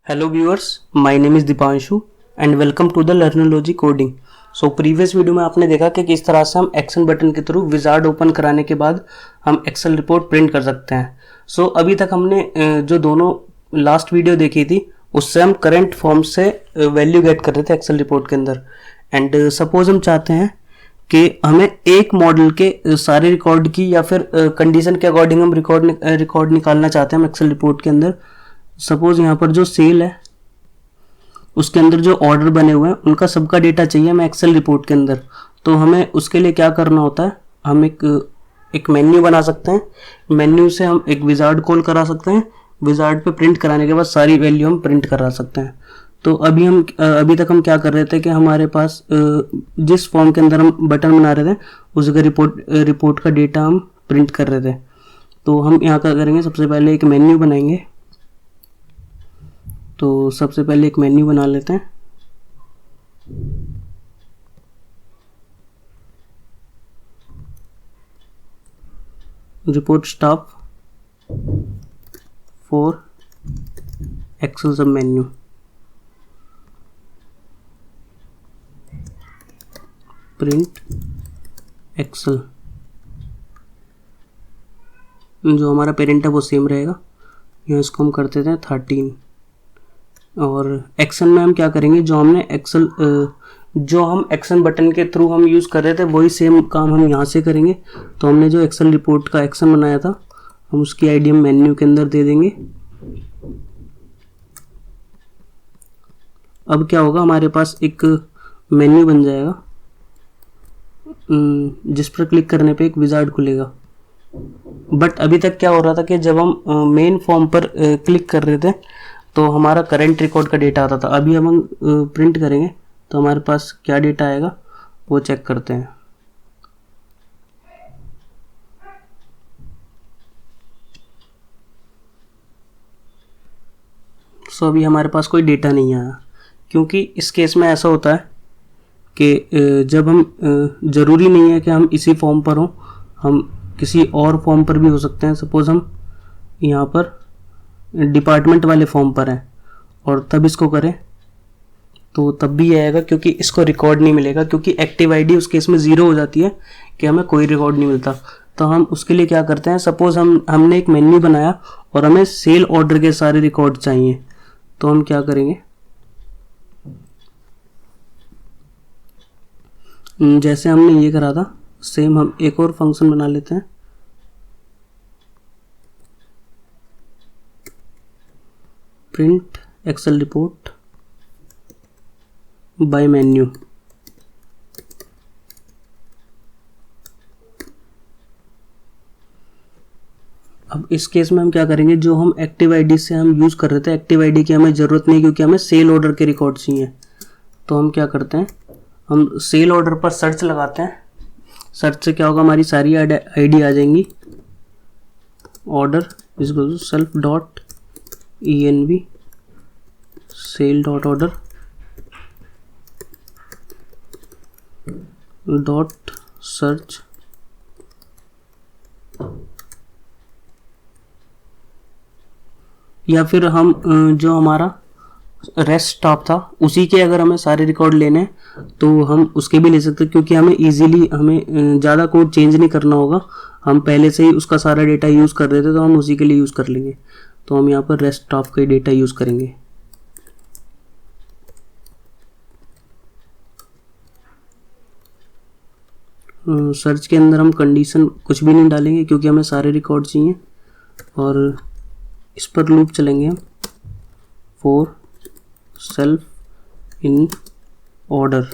Hello viewers, my name is Dipanshu and welcome to the Learnology Coding. So previous video में आपने देखा कि किस तरह से हम एक्शन बटन के थ्रू विजार्ड ओपन कराने के बाद हम एक्सेल रिपोर्ट प्रिंट कर सकते हैं. सो अभी तक हमने जो दोनों लास्ट वीडियो देखी थी उससे हम करंट फॉर्म से वैल्यू गेट कर रहे थे एक्सेल रिपोर्ट के अंदर. एंड सपोज हम चाहते हैं कि हमें एक मॉडल के सारे रिकॉर्ड की या फिर कंडीशन के अकॉर्डिंग हम रिकॉर्ड निकालना चाहते हैं हम एक्सेल रिपोर्ट के अंदर. सपोज यहाँ पर जो सेल है उसके अंदर जो ऑर्डर बने हुए हैं उनका सबका डेटा चाहिए हमें एक्सेल रिपोर्ट के अंदर. तो हमें उसके लिए क्या करना होता है, हम एक मेन्यू बना सकते हैं. मेन्यू से हम एक विजार्ड कॉल करा सकते हैं. विजार्ड पे प्रिंट कराने के बाद सारी वैल्यू हम प्रिंट करा सकते हैं. तो अभी तक हम क्या कर रहे थे कि हमारे पास जिस फॉर्म के अंदर हम बटन बना रहे थे उसका रिपोर्ट का डेटा हम प्रिंट कर रहे थे. तो हम यहाँ क्या करेंगे, सबसे पहले एक मेन्यू बनाएंगे. तो सबसे पहले एक मेन्यू बना लेते हैं. Report staff for excel sub menu. Print excel. जो हमारा पेरेंट है वो सेम रहेगा. यहाँ इसको हम कर देते हैं 13. और एक्शन में हम क्या करेंगे, जो हम एक्शन बटन के थ्रू हम यूज़ कर रहे थे वही सेम काम हम यहाँ से करेंगे. तो हमने जो एक्सेल रिपोर्ट का एक्शन बनाया था हम उसकी आईडी हम मेन्यू के अंदर दे देंगे. अब क्या होगा, हमारे पास एक मेन्यू बन जाएगा जिस पर क्लिक करने पे एक विजार्ड खुलेगा. बट अभी तक क्या हो रहा था कि जब हम मेन फॉर्म पर क्लिक कर रहे थे तो हमारा करंट रिकॉर्ड का डेटा आता था. अभी हम प्रिंट करेंगे तो हमारे पास क्या डेटा आएगा वो चेक करते हैं. सो अभी हमारे पास कोई डेटा नहीं आया, क्योंकि इस केस में ऐसा होता है कि जब हम ज़रूरी नहीं है कि हम इसी फॉर्म पर हों, हम किसी और फॉर्म पर भी हो सकते हैं. सपोज हम यहाँ पर डिपार्टमेंट वाले फॉर्म पर हैं और तब इसको करें तो तब भी आएगा, क्योंकि इसको रिकॉर्ड नहीं मिलेगा, क्योंकि एक्टिव आईडी उस केस में 0 हो जाती है कि हमें कोई रिकॉर्ड नहीं मिलता. तो हम उसके लिए क्या करते हैं, सपोज हमने एक मेन्यू बनाया और हमें सेल ऑर्डर के सारे रिकॉर्ड चाहिए. तो हम क्या करेंगे, जैसे हमने ये करा था सेम हम एक और फंक्शन बना लेते हैं. Print excel report by menu. अब इस केस में हम क्या करेंगे, जो हम एक्टिव आईडी से हम यूज़ कर रहे थे, एक्टिव आईडी की हमें ज़रूरत नहीं क्योंकि हमें सेल ऑर्डर के रिकॉर्ड चाहिए. तो हम क्या करते हैं, हम सेल ऑर्डर पर सर्च लगाते हैं. सर्च से क्या होगा, हमारी सारी आईडी आ जाएंगी. Order is self dot env self dot order dot search. या फिर हम जो हमारा रेस्ट स्टॉप था उसी के अगर हमें सारे रिकॉर्ड लेने हैं तो हम उसके भी ले सकते हैं, क्योंकि हमें इजीली हमें ज़्यादा कोड चेंज नहीं करना होगा. हम पहले से ही उसका सारा डेटा यूज़ कर रहे थे तो हम उसी के लिए यूज़ कर लेंगे. तो हम यहाँ पर रेस्ट स्टॉप का डेटा यूज़ करेंगे. सर्च के अंदर हम कंडीशन कुछ भी नहीं डालेंगे क्योंकि हमें सारे रिकॉर्ड चाहिए. और इस पर लूप चलेंगे हम फॉर सेल्फ इन ऑर्डर.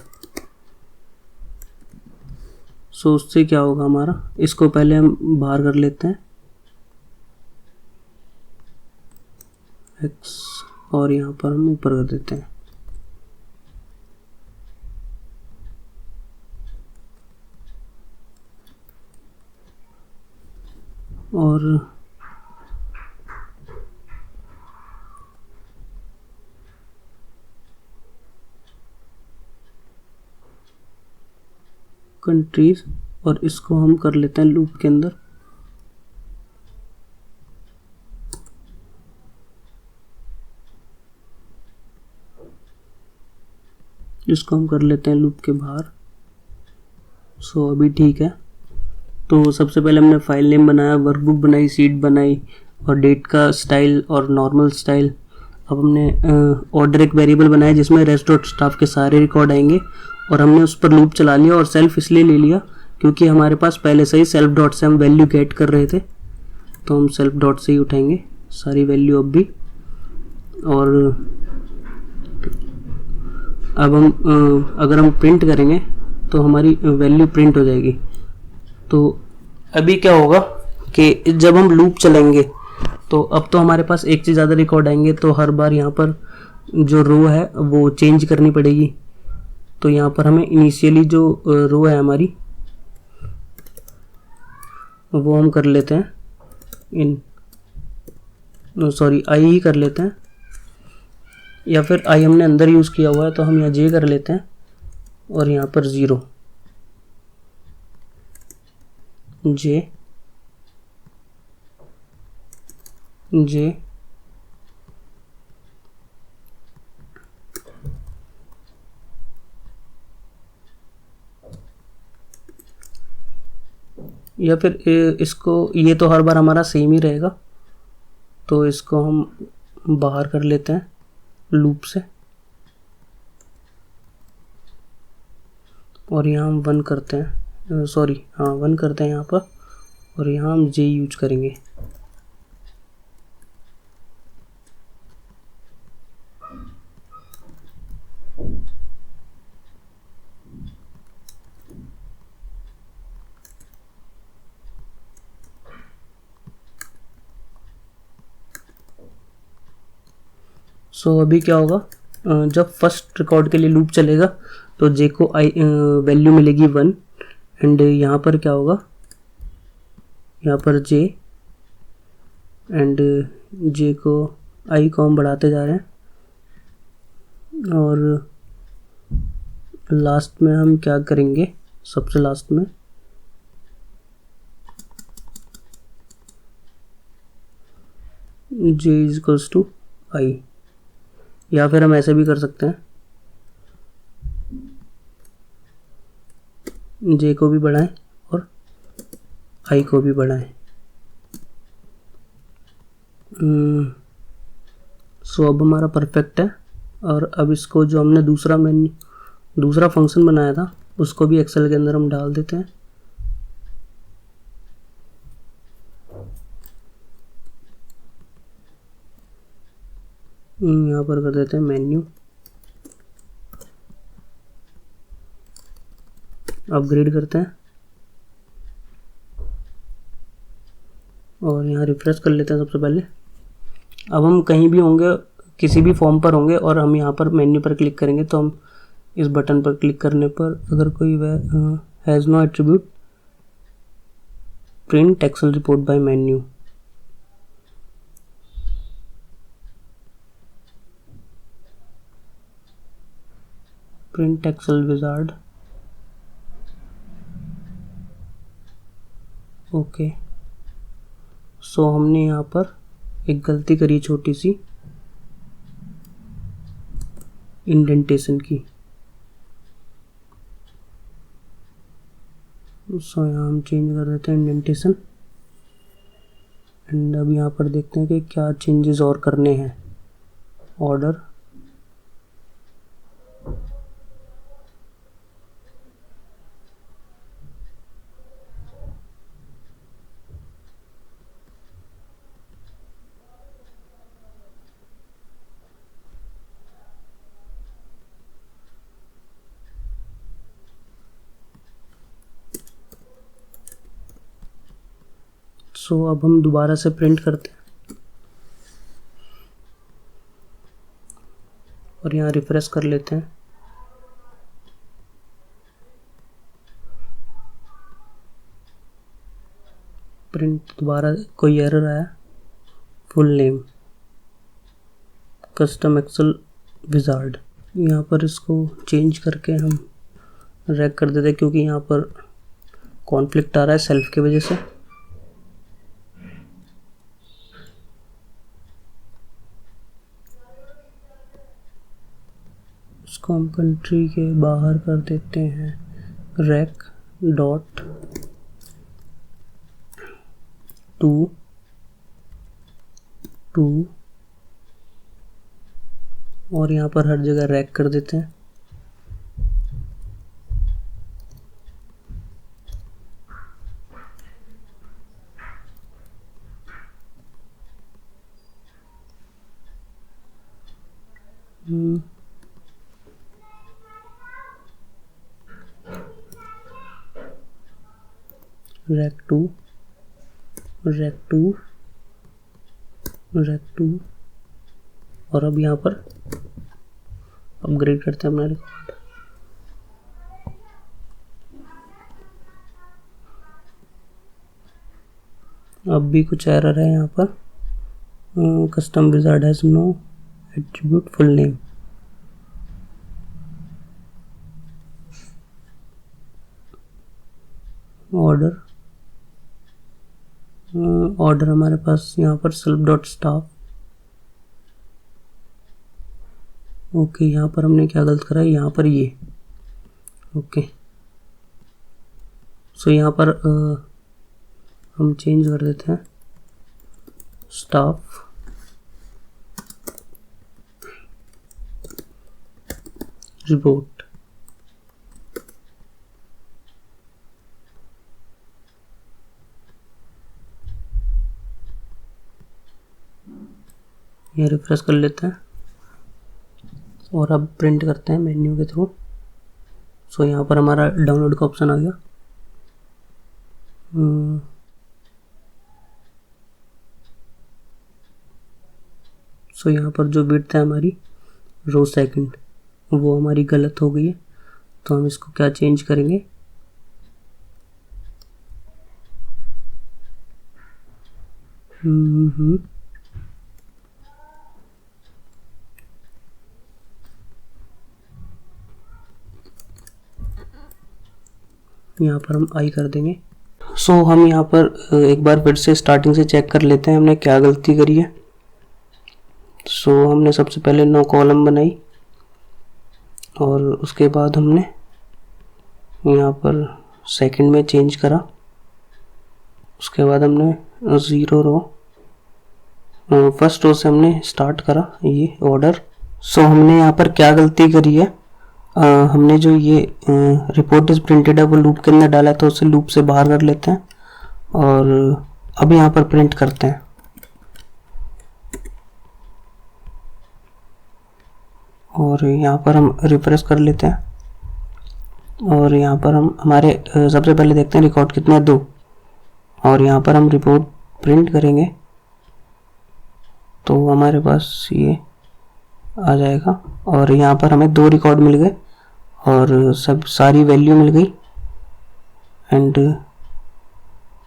सो उससे क्या होगा हमारा, इसको पहले हम बाहर कर लेते हैं एक्स और यहाँ पर हम ऊपर कर देते हैं. और कंट्रीज और इसको हम कर लेते हैं लूप के अंदर. इसको हम कर लेते हैं लूप के बाहर। सो अभी ठीक है। तो सबसे पहले हमने फाइल नेम बनाया, वर्कबुक बनाई, सीट बनाई और डेट का स्टाइल और नॉर्मल स्टाइल। अब हमने ऑर्डर एक वेरिएबल बनाया जिसमें रेस्ट डॉट स्टाफ के सारे रिकॉर्ड आएंगे और हमने उस पर लूप चला लिया। और सेल्फ इसलिए ले लिया क्योंकि हमारे पास पहले से ही सेल्फ डॉट से हम वैल्यू गेट कर रहे थे, तो हम सेल्फ डॉट से ही उठाएंगे सारी वैल्यू अब भी। और अब हम अगर हम प्रिंट करेंगे तो हमारी वैल्यू प्रिंट हो जाएगी। तो अभी क्या होगा कि जब हम लूप चलाएंगे तो अब तो हमारे पास एक से ज़्यादा रिकॉर्ड आएंगे, तो हर बार यहाँ पर जो रो है वो चेंज करनी पड़ेगी। तो यहाँ पर हमें इनिशियली जो रो है हमारी वो हम कर लेते हैं आई ही कर लेते हैं, या फिर आई हमने अंदर यूज़ किया हुआ है तो हम यहाँ जे कर लेते हैं और यहाँ पर 0 जे जे या फिर इसको, ये तो हर बार हमारा सेम ही रहेगा तो इसको हम बाहर कर लेते हैं लूप से और यहाँ हम 1 करते हैं, 1 करते हैं यहाँ पर और यहाँ हम जे यूज करेंगे। सो अभी क्या होगा, जब फर्स्ट रिकॉर्ड के लिए लूप चलेगा तो जे को आई वैल्यू मिलेगी 1 एंड यहाँ पर क्या होगा, यहाँ पर जे एंड जे को आई को हम बढ़ाते जा रहे हैं और लास्ट में हम क्या करेंगे, सबसे लास्ट में जे इज इक्वल्स टू आई, या फिर हम ऐसे भी कर सकते हैं जे को भी बढ़ाएं और आई को भी बढ़ाएं। सो अब हमारा परफेक्ट है। और अब इसको जो हमने दूसरा फंक्शन बनाया था उसको भी एक्सेल के अंदर हम डाल देते हैं। यहाँ पर कर देते हैं मेन्यू, अपग्रेड करते हैं और यहाँ रिफ्रेश कर लेते हैं सबसे पहले। अब हम कहीं भी होंगे, किसी भी फॉर्म पर होंगे और हम यहाँ पर मेन्यू पर क्लिक करेंगे तो हम इस बटन पर क्लिक करने पर अगर कोई has no attribute print excel report by menu, print excel wizard, okay. So हमने यहाँ पर एक गलती करी छोटी सी इंडेंटेशन की। सो यहाँ हम चेंज कर देते हैं इंडेंटेशन एंड अब यहाँ पर देखते हैं कि क्या चेंजेस और करने हैं। ऑर्डर, सो अब हम दोबारा से प्रिंट करते हैं और यहाँ रिफ्रेश कर लेते हैं। प्रिंट दोबारा कोई एरर आया, full name custom excel wizard, यहाँ पर इसको चेंज करके हम रैक कर देते हैं क्योंकि यहाँ पर कॉन्फ्लिक्ट आ रहा है सेल्फ की वजह से। इसको हम कंट्री के बाहर कर देते हैं rec डॉट टू और यहाँ पर हर जगह रैक कर देते हैं। रैक टू और अब यहाँ पर अपग्रेड करते हैं अपना रिकॉर्ड। अब भी कुछ एरर है यहाँ पर, custom wizard has no attribute full name. Order हमारे पास यहाँ पर सेल्फ डॉट स्टाफ। ओके, यहाँ पर हमने क्या गलत करा है, यहाँ पर ये ओके। सो यहाँ पर हम चेंज कर देते हैं स्टाफ रिपोर्ट। ये रिफ्रेश कर लेते हैं और अब प्रिंट करते हैं मेन्यू के थ्रू। सो यहाँ पर हमारा डाउनलोड का ऑप्शन आ गया। सो यहाँ पर जो विड्थ है हमारी रो सेकंड वो हमारी गलत हो गई है, तो हम इसको क्या चेंज करेंगे, यहाँ पर हम आई कर देंगे। सो हम यहाँ पर एक बार फिर से स्टार्टिंग से चेक कर लेते हैं हमने क्या गलती करी है। सो हमने सबसे पहले 9 कॉलम बनाई और उसके बाद हमने यहाँ पर सेकंड में चेंज करा। उसके बाद हमने 0 रो, फर्स्ट रो से हमने स्टार्ट करा ये ऑर्डर। सो हमने यहाँ पर क्या गलती करी है, हमने जो ये रिपोर्ट इज प्रिंटेड है वो लूप के अंदर डाला है, तो उसे लूप से बाहर कर लेते हैं और अब यहाँ पर प्रिंट करते हैं। और यहाँ पर हम रिफ्रेश कर लेते हैं और यहाँ पर हम हमारे सबसे पहले देखते हैं रिकॉर्ड कितने 2 और यहाँ पर हम रिपोर्ट प्रिंट करेंगे तो हमारे पास ये आ जाएगा। और यहाँ पर हमें 2 रिकॉर्ड मिल गए और सब सारी वैल्यू मिल गई। एंड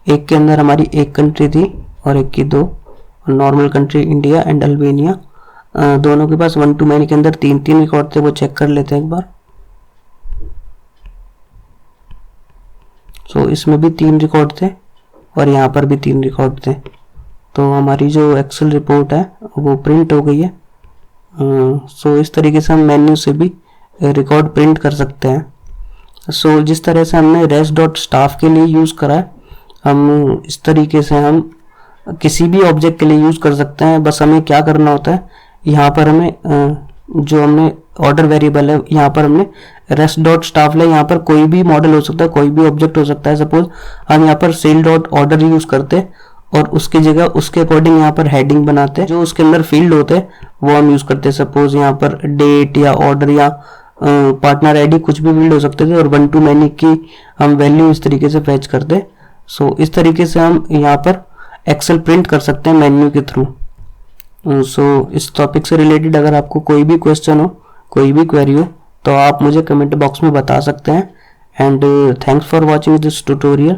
एक के अंदर हमारी 1 कंट्री थी और एक की 2, normal country India and Albania. दोनों के पास 1 to many के अंदर 3 रिकॉर्ड थे, वो चेक कर लेते हैं एक बार। सो इसमें भी 3 रिकॉर्ड थे और यहाँ पर भी 3 रिकॉर्ड थे, तो हमारी जो एक्सेल रिपोर्ट है वो प्रिंट हो गई है। सो इस तरीके से हम मेन्यू से भी रिकॉर्ड प्रिंट कर सकते हैं। सो जिस तरह से हमने रेस्ट डॉट स्टाफ के लिए यूज़ करा है, हम इस तरीके से हम किसी भी ऑब्जेक्ट के लिए यूज़ कर सकते हैं। बस हमें क्या करना होता है, यहाँ पर हमें जो हमने ऑर्डर वेरिएबल है यहाँ पर हमने रेस्ट डॉट स्टाफ ले, यहाँ पर कोई भी मॉडल हो सकता है, कोई भी ऑब्जेक्ट हो सकता है। सपोज हम यहाँ पर सेल डॉट ऑर्डर यूज़ करते और उसकी जगह उसके अकॉर्डिंग यहाँ पर हेडिंग बनाते हैं, जो उसके अंदर फील्ड होते हैं वो हम यूज़ करते हैं। सपोज यहाँ पर डेट या ऑर्डर या पार्टनर आईडी कुछ भी फील्ड हो सकते थे और 1 to many की हम वैल्यू इस तरीके से फैच करते। सो इस तरीके से हम यहाँ पर एक्सेल प्रिंट कर सकते हैं मेन्यू के थ्रू। सो इस टॉपिक से रिलेटेड अगर आपको कोई भी क्वेश्चन हो, कोई भी क्वेरी हो, तो आप मुझे कमेंट बॉक्स में बता सकते हैं। And thanks for watching this tutorial.